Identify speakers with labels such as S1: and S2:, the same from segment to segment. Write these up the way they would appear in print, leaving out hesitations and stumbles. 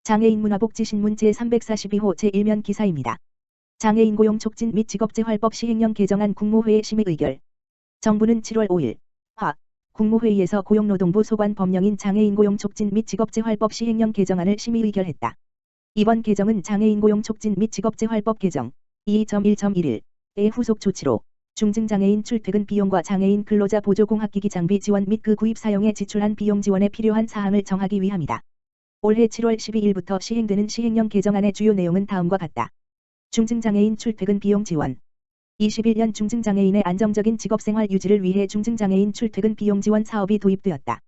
S1: 장애인 문화복지신문 제342호 제1면 기사입니다. 장애인 고용 촉진 및 직업재활법 시행령 개정안 국무회의 심의 의결. 정부는 7월 5일 국무회의에서 고용노동부 소관 법령인 장애인 고용 촉진 및 직업재활법 시행령 개정안을 심의 의결했다. 이번 개정은 장애인 고용 촉진 및 직업재활법 개정 2.1.11의 후속 조치로 중증장애인 출퇴근 비용과 장애인 근로자 보조공학기기 장비 지원 및 그 구입 사용에 지출한 비용 지원에 필요한 사항을 정하기 위함이다. 올해 7월 12일부터 시행되는 시행령 개정안의 주요 내용은 다음과 같다. 중증장애인 출퇴근 비용 지원. 21년 중증장애인의 안정적인 직업생활 유지를 위해 중증장애인 출퇴근 비용 지원 사업이 도입되었다.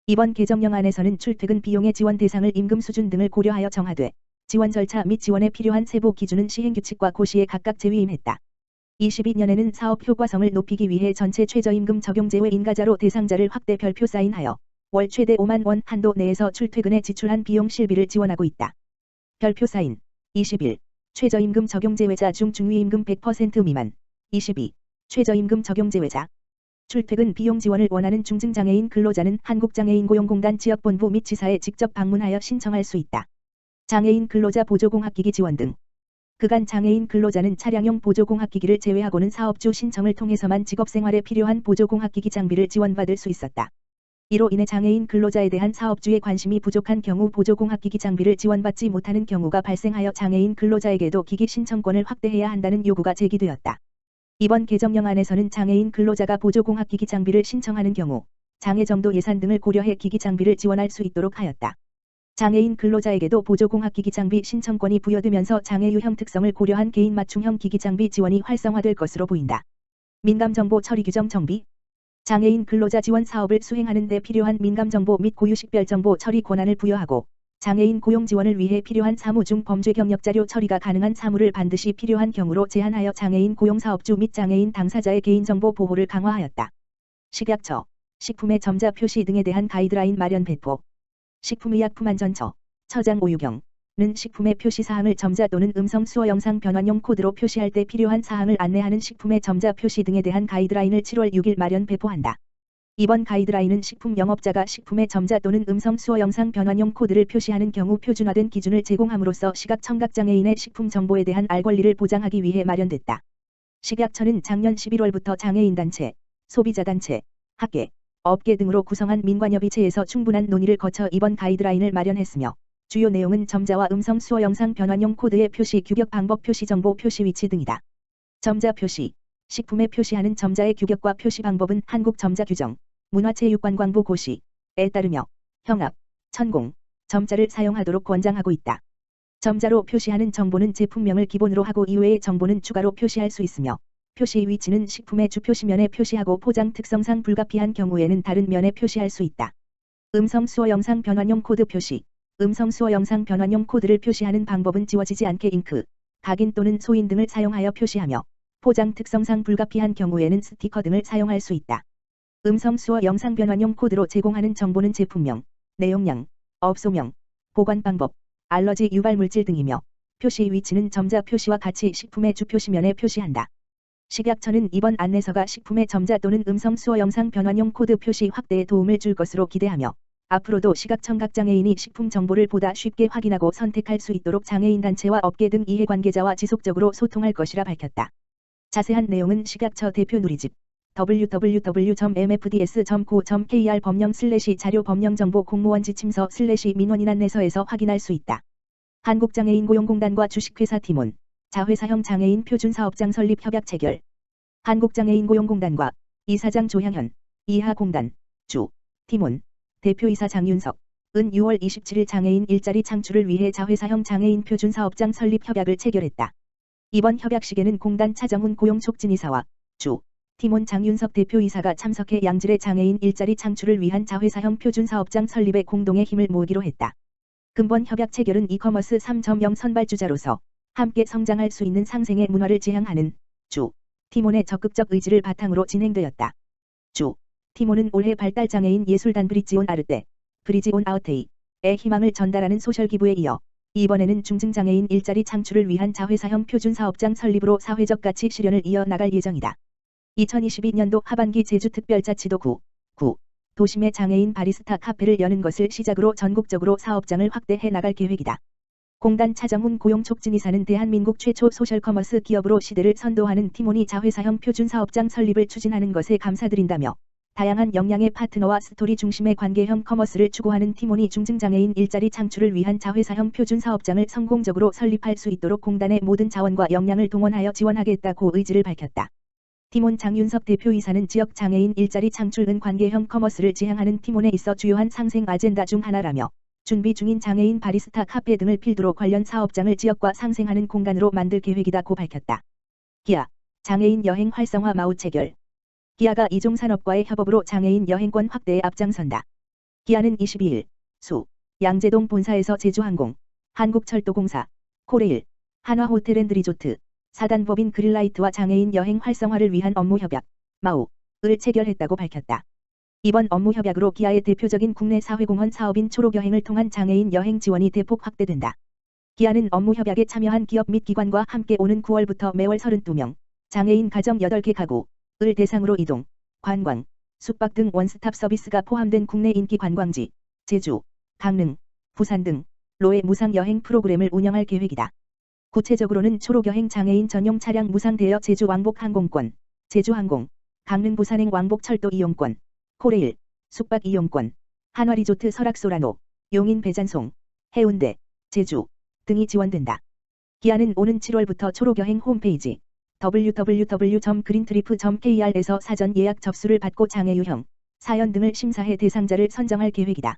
S1: 이번 개정령안에서는 출퇴근 비용의 지원 대상을 임금 수준 등을 고려하여 정하되 지원 절차 및 지원에 필요한 세부 기준은 시행규칙과 고시에 각각 재위임했다. 22년에는 사업 효과성을 높이기 위해 전체 최저임금 적용제 외 인가자로 대상자를 확대 별표 사인하여 월 최대 5만 원 한도 내에서 출퇴근에 지출한 비용 실비를 지원하고 있다. 별표 사인. 21. 최저임금 적용제외자 중 중위임금 100% 미만. 22. 최저임금 적용제외자. 출퇴근 비용 지원을 원하는 중증장애인 근로자는 한국장애인고용공단 지역본부 및 지사에 직접 방문하여 신청할 수 있다. 장애인 근로자 보조공학기기 지원 등. 그간 장애인 근로자는 차량용 보조공학기기를 제외하고는 사업주 신청을 통해서만 직업생활에 필요한 보조공학기기 장비를 지원받을 수 있었다. 이로 인해 장애인 근로자에 대한 사업주의 관심이 부족한 경우 보조공학기기 장비를 지원받지 못하는 경우가 발생하여 장애인 근로자에게도 기기 신청권을 확대해야 한다는 요구가 제기되었다. 이번 개정령안에서는 장애인 근로자가 보조공학기기 장비를 신청하는 경우 장애 정도 예산 등을 고려해 기기 장비를 지원할 수 있도록 하였다. 장애인 근로자에게도 보조공학기기 장비 신청권이 부여되면서 장애 유형 특성을 고려한 개인 맞춤형 기기 장비 지원이 활성화될 것으로 보인다. 민감정보 처리 규정 정비. 장애인 근로자 지원 사업을 수행하는 데 필요한 민감정보 및 고유식별정보 처리 권한을 부여하고 장애인 고용 지원을 위해 필요한 사무 중 범죄 경력자료 처리가 가능한 사무를 반드시 필요한 경우로 제한하여 장애인 고용사업주 및 장애인 당사자의 개인정보 보호를 강화하였다. 식약처, 식품의 점자 표시 등에 대한 가이드라인 마련 배포. 식품의약품안전처, 처장 오유경는 식품의 표시사항을 점자 또는 음성 수어 영상 변환용 코드로 표시할 때 필요한 사항을 안내하는 식품의 점자 표시 등에 대한 가이드라인을 7월 6일 마련 배포한다. 이번 가이드라인은 식품 영업자가 식품의 점자 또는 음성 수어 영상 변환용 코드를 표시하는 경우 표준화된 기준을 제공함으로써 시각 청각장애인의 식품 정보에 대한 알 권리를 보장하기 위해 마련됐다. 식약처는 작년 11월부터 장애인단체, 소비자단체, 학계, 업계 등으로 구성한 민관협의체에서 충분한 논의를 거쳐 이번 가이드라인을 마련했으며 주요 내용은 점자와 음성 수어 영상 변환용 코드의 표시 규격 방법 표시 정보 표시 위치 등이다. 점자 표시. 식품에 표시하는 점자의 규격과 표시 방법은 한국점자규정, 문화체육관광부 고시에 따르며 형압, 천공, 점자를 사용하도록 권장하고 있다. 점자로 표시하는 정보는 제품명을 기본으로 하고 이외의 정보는 추가로 표시할 수 있으며 표시 위치는 식품의 주표시면에 표시하고 포장 특성상 불가피한 경우에는 다른 면에 표시할 수 있다. 음성 수어 영상 변환용 코드 표시. 음성 수어 영상 변환용 코드를 표시하는 방법은 지워지지 않게 잉크, 각인 또는 소인 등을 사용하여 표시하며 포장 특성상 불가피한 경우에는 스티커 등을 사용할 수 있다. 음성 수어 영상 변환용 코드로 제공하는 정보는 제품명, 내용량, 업소명, 보관 방법, 알러지 유발 물질 등이며 표시 위치는 점자 표시와 같이 식품의 주표시면에 표시한다. 식약처는 이번 안내서가 식품의 점자 또는 음성 수어 영상 변환용 코드 표시 확대에 도움을 줄 것으로 기대하며 앞으로도 시각청각장애인이 식품 정보를 보다 쉽게 확인하고 선택할 수 있도록 장애인단체와 업계 등 이해관계자와 지속적으로 소통할 것이라 밝혔다. 자세한 내용은 식약처 대표 누리집 www.mfds.co.kr 법령/자료 법령정보 공무원 지침서/민원인 안내서에서 확인할 수 있다. 한국장애인고용공단과 주식회사 티몬, 자회사형 장애인 표준사업장 설립 협약 체결. 한국장애인고용공단과 이사장 조향현, 이하공단, 주, 티몬, 대표이사 장윤석, 은 6월 27일 장애인 일자리 창출을 위해 자회사형 장애인 표준사업장 설립 협약을 체결했다. 이번 협약식에는 공단 차정훈 고용촉진이사와 주, 티몬 장윤석 대표이사가 참석해 양질의 장애인 일자리 창출을 위한 자회사형 표준사업장 설립에 공동의 힘을 모으기로 했다. 근본 협약 체결은 이커머스 3.0 선발주자로서 함께 성장할 수 있는 상생의 문화를 지향하는 주, 티몬의 적극적 의지를 바탕으로 진행되었다. 주, 티몬은 올해 발달장애인 예술단 브릿지 온 아르테, 브리지 온 아우테이의 희망을 전달하는 소셜 기부에 이어 이번에는 중증장애인 일자리 창출을 위한 자회사형 표준사업장 설립으로 사회적 가치 실현을 이어나갈 예정이다. 2022년도 하반기 제주특별자치도 9. 도심에 장애인 바리스타 카페를 여는 것을 시작으로 전국적으로 사업장을 확대해 나갈 계획이다. 공단 차정훈 고용촉진이사는 대한민국 최초 소셜커머스 기업으로 시대를 선도하는 티모니 자회사형 표준사업장 설립을 추진하는 것에 감사드린다며 다양한 역량의 파트너와 스토리 중심의 관계형 커머스를 추구하는 티모니 중증장애인 일자리 창출을 위한 자회사형 표준사업장을 성공적으로 설립할 수 있도록 공단의 모든 자원과 역량을 동원하여 지원하겠다고 의지를 밝혔다. 티몬 장윤석 대표이사는 지역 장애인 일자리 창출은 관계형 커머스를 지향하는 티몬에 있어 주요한 상생 아젠다 중 하나라며 준비 중인 장애인 바리스타 카페 등을 필두로 관련 사업장을 지역과 상생하는 공간으로 만들 계획이다고 밝혔다. 기아, 장애인 여행 활성화 마우 체결. 기아가 이종산업과의 협업으로 장애인 여행권 확대에 앞장선다. 기아는 22일 수, 양재동 본사에서 제주항공, 한국철도공사, 코레일, 한화호텔앤리조트, 사단법인 그린라이트와 장애인 여행 활성화를 위한 업무협약, 마우를 체결했다고 밝혔다. 이번 업무협약으로 기아의 대표적인 국내 사회공헌 사업인 초록여행을 통한 장애인 여행 지원이 대폭 확대된다. 기아는 업무협약에 참여한 기업 및 기관과 함께 오는 9월부터 매월 32명, 장애인 가정 8개 가구를 대상으로 이동, 관광, 숙박 등 원스톱 서비스가 포함된 국내 인기 관광지, 제주, 강릉, 부산 등로의 무상 여행 프로그램을 운영할 계획이다. 구체적으로는 초록여행 장애인 전용 차량 무상 대여 제주 왕복 항공권, 제주항공, 강릉 부산행 왕복 철도 이용권, 코레일, 숙박 이용권, 한화리조트 설악소라노, 용인 배잔송, 해운대, 제주 등이 지원된다. 기아는 오는 7월부터 초록여행 홈페이지 www.greentrip.kr에서 사전 예약 접수를 받고 장애 유형, 사연 등을 심사해 대상자를 선정할 계획이다.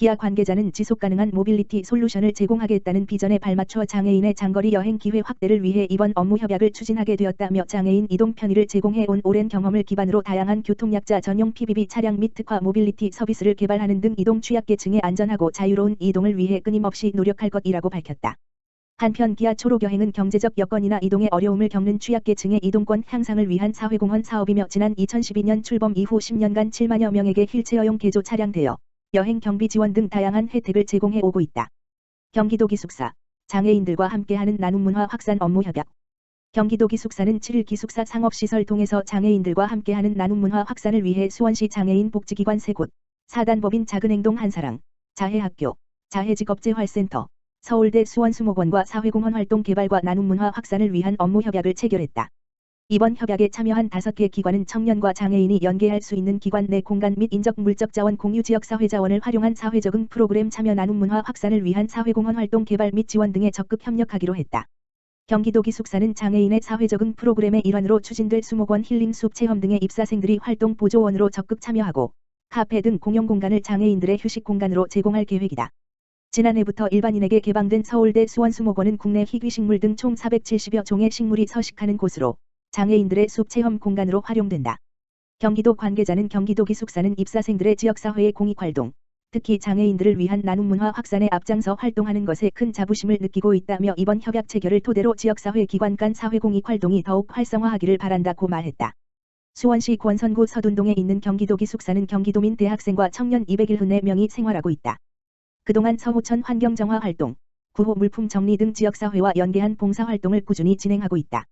S1: 기아 관계자는 지속가능한 모빌리티 솔루션을 제공하겠다는 비전에 발맞춰 장애인의 장거리 여행 기회 확대를 위해 이번 업무협약을 추진하게 되었다며 장애인 이동 편의를 제공해온 오랜 경험을 기반으로 다양한 교통약자 전용 PBB 차량 및 특화 모빌리티 서비스를 개발하는 등 이동 취약계층의 안전하고 자유로운 이동을 위해 끊임없이 노력할 것이라고 밝혔다. 한편 기아 초록여행은 경제적 여건이나 이동에 어려움을 겪는 취약계층의 이동권 향상을 위한 사회공헌 사업이며 지난 2012년 출범 이후 10년간 7만여 명에게 휠체어용 개조 차량 대여, 여행 경비 지원 등 다양한 혜택을 제공해 오고 있다. 경기도 기숙사, 장애인들과 함께하는 나눔 문화 확산 업무 협약. 경기도 기숙사는 7일 기숙사 상업시설 통해서 장애인들과 함께하는 나눔 문화 확산을 위해 수원시 장애인 복지기관 3곳, 사단법인 작은행동 한사랑, 자해학교, 자해직업재활센터, 서울대 수원수목원과 사회공헌 활동 개발과 나눔 문화 확산을 위한 업무 협약을 체결했다. 이번 협약에 참여한 5개 기관은 청년과 장애인이 연계할 수 있는 기관 내 공간 및 인적 물적 자원 공유 지역 사회 자원을 활용한 사회적응 프로그램 참여 나눔 문화 확산을 위한 사회공헌 활동 개발 및 지원 등에 적극 협력하기로 했다. 경기도 기숙사는 장애인의 사회적응 프로그램의 일환으로 추진될 수목원 힐링 숲 체험 등의 입사생들이 활동 보조원으로 적극 참여하고 카페 등 공용 공간을 장애인들의 휴식 공간으로 제공할 계획이다. 지난해부터 일반인에게 개방된 서울대 수원수목원은 국내 희귀식물 등 총 470여 종의 식물이 서식하는 곳으로 장애인들의 숲 체험 공간으로 활용된다. 경기도 관계자는 경기도 기숙사는 입사생들의 지역사회의 공익활동, 특히 장애인들을 위한 나눔 문화 확산에 앞장서 활동하는 것에 큰 자부심을 느끼고 있다며 이번 협약 체결을 토대로 지역사회 기관 간 사회공익활동이 더욱 활성화하기를 바란다고 말했다. 수원시 권선구 서둔동에 있는 경기도 기숙사는 경기도민 대학생과 청년 201명이 생활하고 있다. 그동안 서호천 환경정화 활동, 구호 물품 정리 등 지역사회와 연계한 봉사활동을 꾸준히 진행하고 있다.